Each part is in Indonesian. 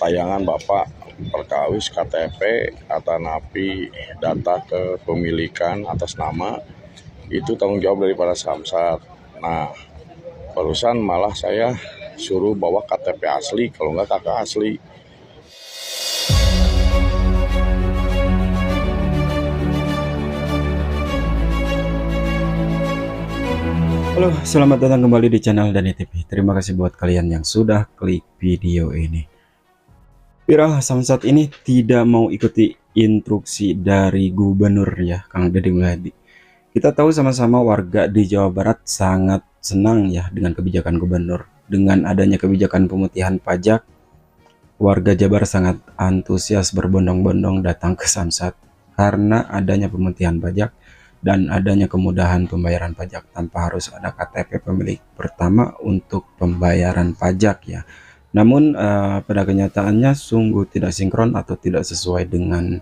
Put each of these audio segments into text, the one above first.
tayangan Bapak perkawis KTP atau napi data kepemilikan atas nama itu tanggung jawab daripada Samsat. Nah, barusan malah saya suruh bawa KTP asli, kalau nggak kakak asli. Halo, selamat datang kembali di channel Dani TV. Terima kasih buat kalian yang sudah klik video ini. Viral Samsat ini tidak mau ikuti instruksi dari gubernur ya, Kang Deddy Mulyadi. Kita tahu sama-sama warga di Jawa Barat sangat senang ya dengan kebijakan gubernur. Dengan adanya kebijakan pemutihan pajak, warga Jabar sangat antusias berbondong-bondong datang ke Samsat karena adanya pemutihan pajak dan adanya kemudahan pembayaran pajak tanpa harus ada KTP pemilik pertama untuk pembayaran pajak ya. Namun pada kenyataannya sungguh tidak sinkron atau tidak sesuai dengan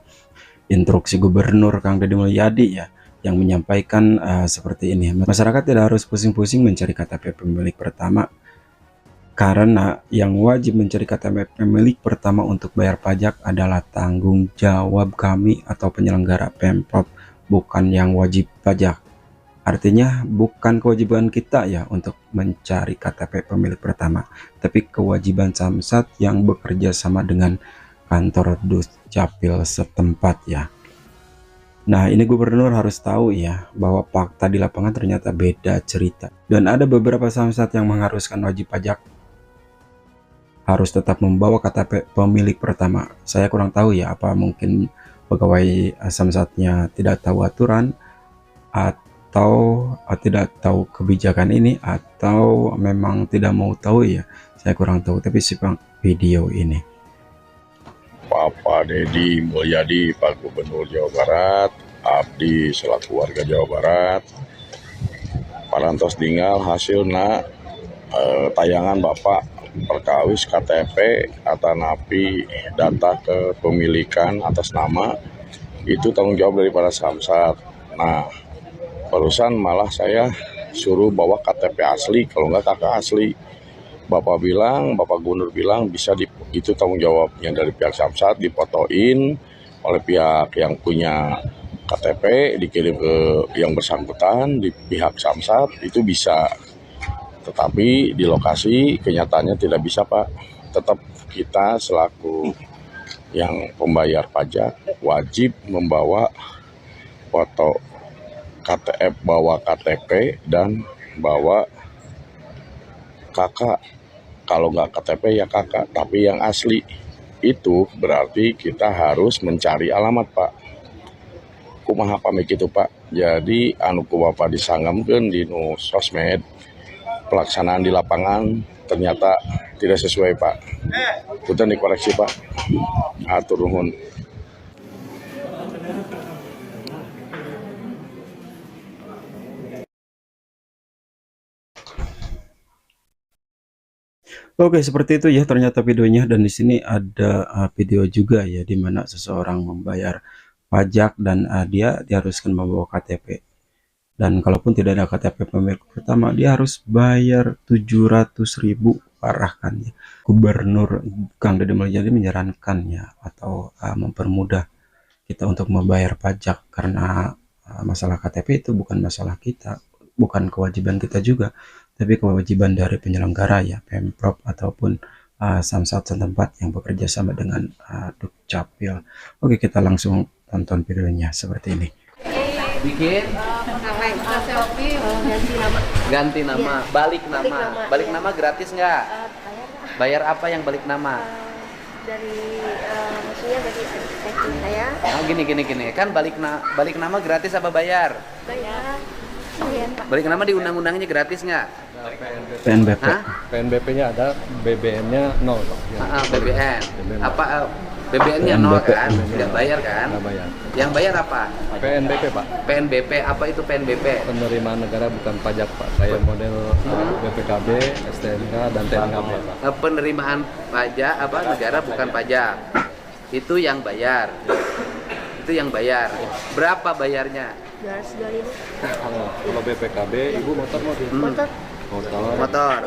instruksi gubernur Kang Deddy Mulyadi ya, yang menyampaikan seperti ini. Masyarakat tidak harus pusing-pusing mencari KTP pemilik pertama karena yang wajib mencari KTP pemilik pertama untuk bayar pajak adalah tanggung jawab kami atau penyelenggara Pemprov, bukan yang wajib pajak. Artinya bukan kewajiban kita ya untuk mencari KTP pemilik pertama, tapi kewajiban Samsat yang bekerja sama dengan kantor Dukcapil setempat ya. Nah, ini gubernur harus tahu ya bahwa fakta di lapangan ternyata beda cerita. Dan ada beberapa Samsat yang mengharuskan wajib pajak harus tetap membawa KTP pemilik pertama. Saya kurang tahu ya, apa mungkin pegawai Samsatnya tidak tahu aturan atau tidak tahu kebijakan ini, atau memang tidak mau tahu ya, saya kurang tahu. Tapi simak video ini. Bapak Deddy Mulyadi, Pak Gubernur Jawa Barat, abdi selaku warga Jawa Barat, parantos tinggal hasilna tayangan Bapak perkawis KTP atau napi data kepemilikan atas nama itu tanggung jawab daripada Samsat. Nah, barusan malah saya suruh bawa KTP asli, kalau nggak kakak asli. Bapak Gubernur bilang bisa itu tanggung jawabnya dari pihak Samsat, difotoin oleh pihak yang punya KTP, dikirim ke yang bersangkutan di pihak Samsat, itu bisa. Tetapi di lokasi kenyataannya tidak bisa, Pak. Tetap kita selaku yang pembayar pajak wajib membawa foto KTP, bawa KTP dan bawa kakak. Kalau nggak KTP ya kakak, tapi yang asli. Itu berarti kita harus mencari alamat, Pak. Kumaha pamit itu, Pak. Jadi anu ku Bapak disanggamkeun di sosmed, pelaksanaan di lapangan ternyata tidak sesuai, Pak. Punten dikoreksi, Pak. Atur nuhun. Oke, seperti itu ya ternyata videonya, dan di sini ada video juga ya di mana seseorang membayar pajak dan dia diharuskan membawa KTP. Dan kalaupun tidak ada KTP pemilik pertama, dia harus bayar 700.000, parah kan ya. Gubernur Kang Deddy Mulyadi menyarankan ya, atau mempermudah kita untuk membayar pajak, karena masalah KTP itu bukan masalah kita, bukan kewajiban kita juga, tapi kewajiban dari penyelenggara ya, Pemprov ataupun Samsat setempat yang bekerja sama dengan Dukcapil. Oke, kita langsung tonton videonya seperti ini. Bikin ganti nama, balik nama gratis nggak? Bayar apa yang balik nama? Dari maksudnya dari setting saya. Oh, gini kan balik nama gratis apa bayar? Bayar. Balik nama di undang-undangnya gratis nggak? PNBP. PNBP-nya ada, BBM-nya 0. BBM. Apa BBM-nya 0 kan? Tidak bayar kan? Nggak bayar. Yang bayar apa? PNBP, Pak. PNBP, apa itu PNBP? Penerimaan negara bukan pajak, Pak. Kayak model BPKB, STNK, dan TNKB, Pak. Penerimaan pajak apa negara bukan pajak. Itu yang bayar. Berapa bayarnya? 225. Kalau BPKB, Ibu motor mau di? Motor. Motor.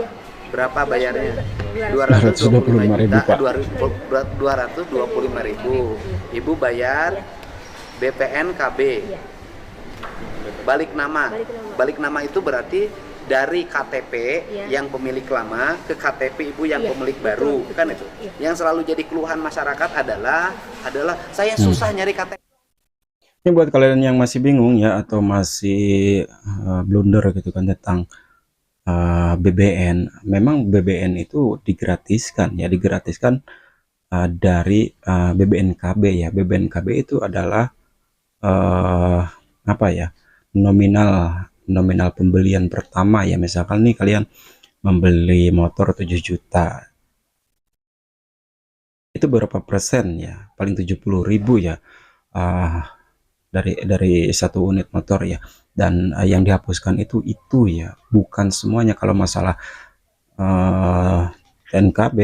Berapa bayarnya? 225.000, Pak. 225.000. Ibu bayar BPN KB. Balik nama. Balik nama itu berarti dari KTP yang pemilik lama ke KTP ibu yang pemilik baru, kan itu. Yang selalu jadi keluhan masyarakat adalah saya susah nyari KTP. Ini buat kalian yang masih bingung ya, atau masih blunder gitu kan tentang BBN. Memang BBN itu digratiskan ya, digratiskan dari BBNKB ya. BBNKB itu adalah apa ya, nominal pembelian pertama ya. Misalkan nih kalian membeli motor 7 juta, itu berapa persen ya? Paling 70.000 ya, dari satu unit motor ya. Dan yang dihapuskan itu ya, bukan semuanya. Kalau masalah TNKB,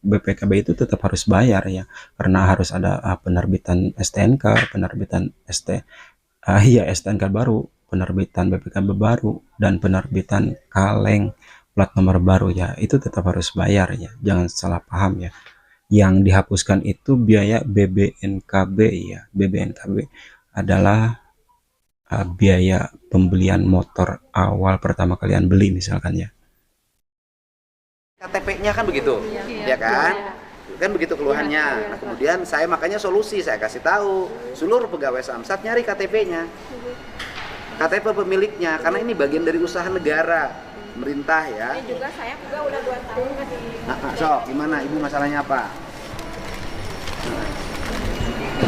BPKB itu tetap harus bayar ya, karena harus ada penerbitan STNK, penerbitan STNK baru, penerbitan BPKB baru, dan penerbitan kaleng plat nomor baru ya. Itu tetap harus bayar ya, jangan salah paham ya. Yang dihapuskan itu biaya BBNKB ya. BBNKB adalah biaya pembelian motor awal pertama kalian beli misalkan ya. KTP-nya kan begitu, ya kan? Kan begitu keluhannya. Nah, kemudian saya makanya solusi, saya kasih tahu seluruh pegawai Samsat nyari KTP-nya, KTP pemiliknya, karena ini bagian dari usaha negara, pemerintah ya. Ini juga saya juga udah 2 tahun kan di. So, gimana ibu, masalahnya apa?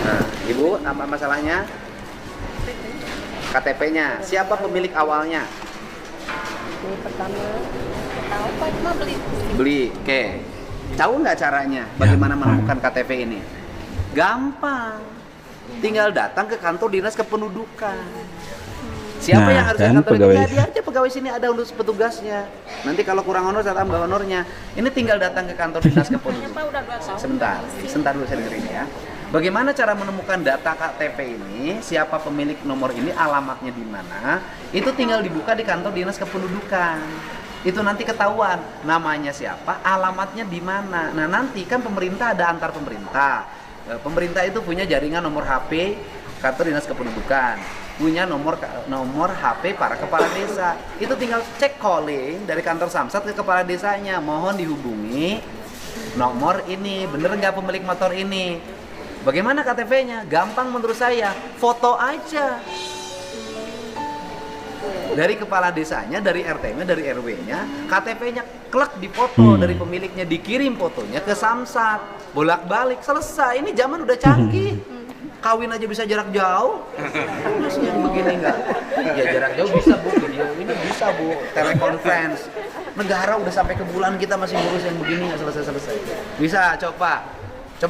Nah, ibu apa masalahnya? KTP-nya. Siapa pemilik awalnya? Ini pertama tahu Pak, cuma Beli. Oke. Tahu nggak caranya bagaimana menemukan KTP ini? Gampang. Tinggal datang ke kantor dinas kependudukan. Siapa yang harus ke kantor pegawai. itu? Dia aja pegawai sini, ada untuk petugasnya. Nanti kalau kurang honor saya tambah honornya. Ini tinggal datang ke kantor dinas kependudukan. Pak udah 2 tahun. Sebentar dulu saya dengerin ya. Bagaimana cara menemukan data KTP ini? Siapa pemilik nomor ini? Alamatnya di mana? Itu tinggal dibuka di kantor dinas kependudukan. Itu nanti ketahuan namanya siapa, alamatnya di mana. Nah, nanti kan pemerintah ada antar pemerintah. Pemerintah itu punya jaringan nomor HP kantor dinas kependudukan, punya nomor HP para kepala desa. Itu tinggal cek calling dari kantor Samsat ke kepala desanya, mohon dihubungi nomor ini, bener nggak pemilik motor ini. Bagaimana KTP-nya? Gampang menurut saya, foto aja. Dari kepala desanya, dari RT-nya, dari RW-nya, KTP-nya klek dipoto dari pemiliknya, dikirim fotonya ke Samsat, bolak-balik, selesai. Ini zaman udah canggih. Kawin aja bisa jarak jauh. Terus yang begini enggak? Ya jarak jauh bisa Bu, video ini bisa Bu, telekonferensi. Negara udah sampai ke bulan kita masih ngurus yang begini nggak selesai-selesai. Bisa, coba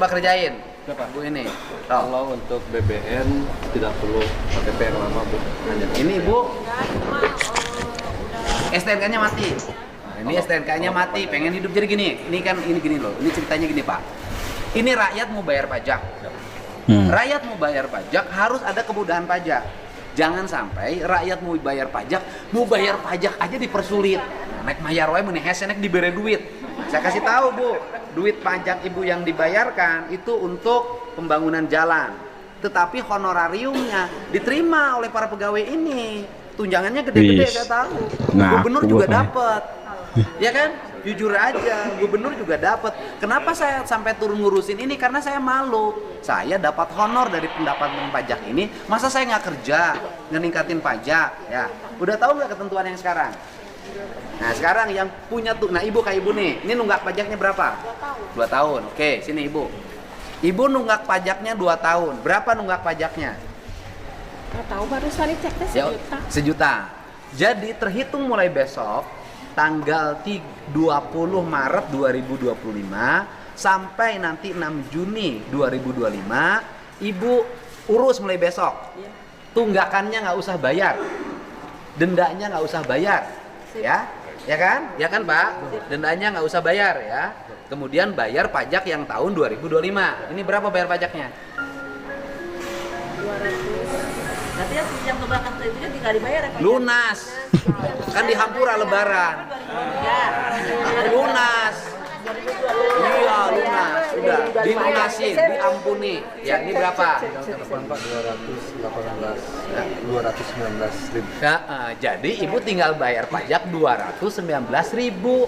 kerjain. Bu ini. Kalau untuk BBN tidak perlu KTP yang lama Bu. Ini Bu, STNK-nya mati. Nah, ini STNK-nya mati, pengen hidup jadi gini. Ini gini loh. Ini ceritanya gini Pak. Ini rakyat mau bayar pajak. Rakyat mau bayar pajak harus ada kemudahan pajak. Jangan sampai rakyat mau bayar pajak aja dipersulit. Nah, naik mayar wae mun hese nek dibere duit. Saya kasih tahu Bu, duit pajak Ibu yang dibayarkan itu untuk pembangunan jalan. Tetapi honorariumnya diterima oleh para pegawai ini. Tunjangannya gede-gede saya tahu. Gubernur juga dapat. Ya kan? Jujur aja, gubernur juga dapat. Kenapa saya sampai turun ngurusin ini? Karena saya malu. Saya dapat honor dari pendapatan pajak ini. Masa saya nggak kerja, ngeningkatin pajak? Ya, udah tahu nggak ketentuan yang sekarang? Nah sekarang yang punya tuh, nah ibu kayak ibu nih, ini nunggak pajaknya berapa? 2 tahun. Oke, sini ibu. Ibu nunggak pajaknya 2 tahun. Berapa nunggak pajaknya? Nggak tahu, baru sekali ceknya Ya, 1 juta. 1 juta. Jadi terhitung mulai besok tanggal 20 Maret 2025 sampai nanti 6 Juni 2025 Ibu urus mulai besok. Tunggakannya nggak usah bayar, dendanya nggak usah bayar, ya kan Pak? Dendanya nggak usah bayar ya. Kemudian bayar pajak yang tahun 2025. Ini berapa bayar pajaknya? 200. Nanti yang ke belakang itu tinggal dibayar ya Pak? Lunas. Kan di Hampura lebaran. Lunas. Iya, lunas. Sudah dilunasin, diampuni. Ya, ini berapa? 219.000. Nah, jadi ibu tinggal bayar pajak 219.000.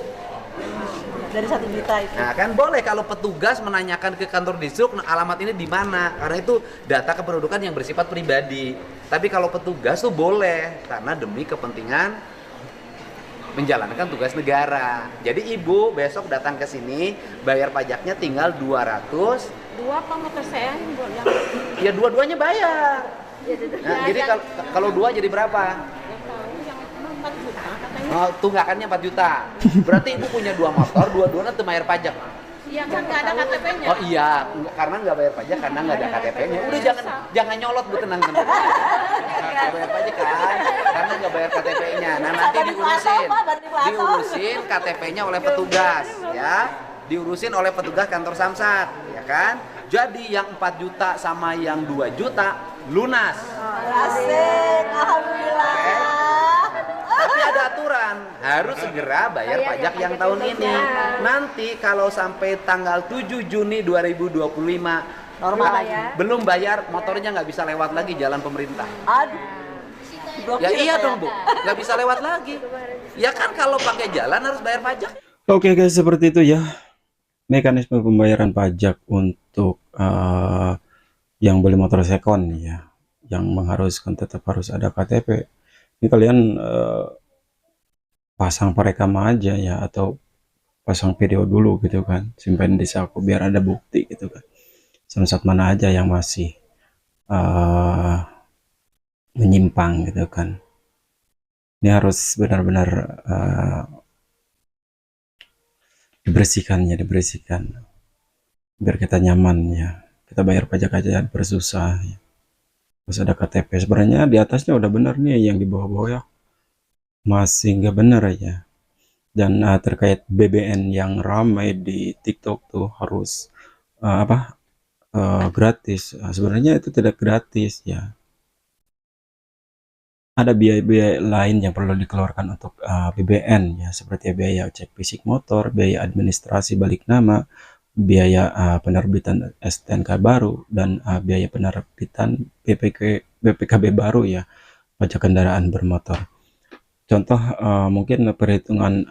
Dari 1 juta itu. Nah, kan boleh kalau petugas menanyakan ke kantor dishub, nah, alamat ini di mana? Karena itu data kependudukan yang bersifat pribadi. Tapi kalau petugas tuh boleh karena demi kepentingan menjalankan tugas negara. Jadi ibu besok datang ke sini, bayar pajaknya tinggal 200. 2 apa motor saya yang buat yang Ya dua-duanya bayar. Nah, jadi kalau 2 jadi berapa? yang tahu yang 4 juta katanya. Oh, tunggakannya 4 juta. Berarti ibu punya 2 motor, dua-duanya tuh bayar pajak. Iya kan nggak ada KTP-nya. Oh iya, karena nggak bayar pajak karena nggak ada KTP-nya. Udah jangan nyolot Bu, tenang. Nggak bayar pajak kan, karena nggak bayar KTP-nya. Nah nanti diurusin KTP-nya oleh petugas, ya. Diurusin oleh petugas kantor Samsat, ya kan. Jadi yang 4 juta sama yang 2 juta lunas. Asik, alhamdulillah. Tapi ada aturan, harus segera bayar pajak yang tahun ini. Nanti kalau sampai tanggal 7 Juni 2025 Normal lagi. belum bayar, motornya nggak bisa lewat lagi jalan pemerintah. Aduh. Ya iya dong Bu, nggak bisa lewat lagi. Ya kan kalau pakai jalan harus bayar pajak. Oke guys, seperti itu ya mekanisme pembayaran pajak untuk yang beli motor second ya, yang mengharuskan tetap harus ada KTP. Ini kalian pasang perekam aja ya, atau pasang video dulu gitu kan, simpan di saku biar ada bukti gitu kan. Samsat mana aja yang masih menyimpang gitu kan. Ini harus benar-benar dibersihkan biar kita nyaman ya. Kita bayar pajak aja bersusah ya. Terus ada KTP, sebenarnya di atasnya udah bener nih, yang di bawah-bawah ya masih nggak bener ya. Dan terkait BBN yang ramai di TikTok tuh harus gratis. Sebenarnya itu tidak gratis ya. Ada biaya-biaya lain yang perlu dikeluarkan untuk BBN ya, seperti biaya cek fisik motor, biaya administrasi balik nama, biaya penerbitan STNK baru, dan biaya penerbitan BPKB baru ya, pajak kendaraan bermotor. Contoh mungkin perhitungan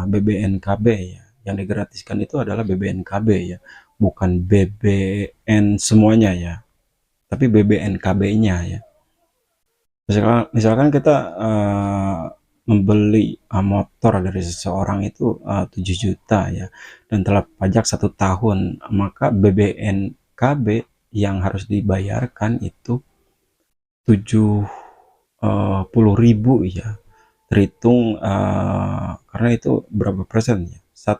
BBNKB ya, yang digratiskan itu adalah BBNKB ya, bukan BBN semuanya ya, tapi BBNKB-nya ya. Misalkan kita membeli motor dari seseorang itu 7 juta ya, dan telah pajak 1 tahun, maka BBNKB yang harus dibayarkan itu 70.000 ya, terhitung karena itu berapa persen ya, 1%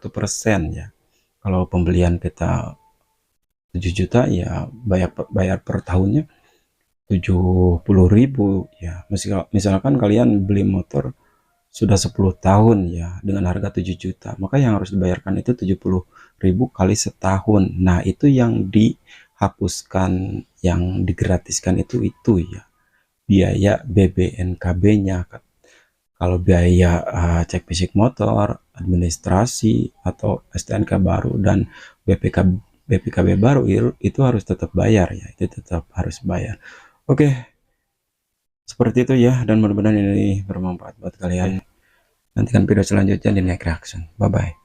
ya. Kalau pembelian kita 7 juta ya, bayar per tahunnya 70.000 ya. Misalkan kalian beli motor sudah 10 tahun ya dengan harga 7 juta, maka yang harus dibayarkan itu 70.000 kali setahun. Nah itu yang dihapuskan, yang digratiskan itu ya biaya BBNKB-nya. Kalau biaya cek fisik motor, administrasi atau STNK baru dan BPKB baru itu harus tetap bayar ya, itu tetap harus bayar. Oke, seperti itu ya, dan mudah-mudahan ini bermanfaat buat kalian. Nantikan video selanjutnya di next reaction. Bye bye.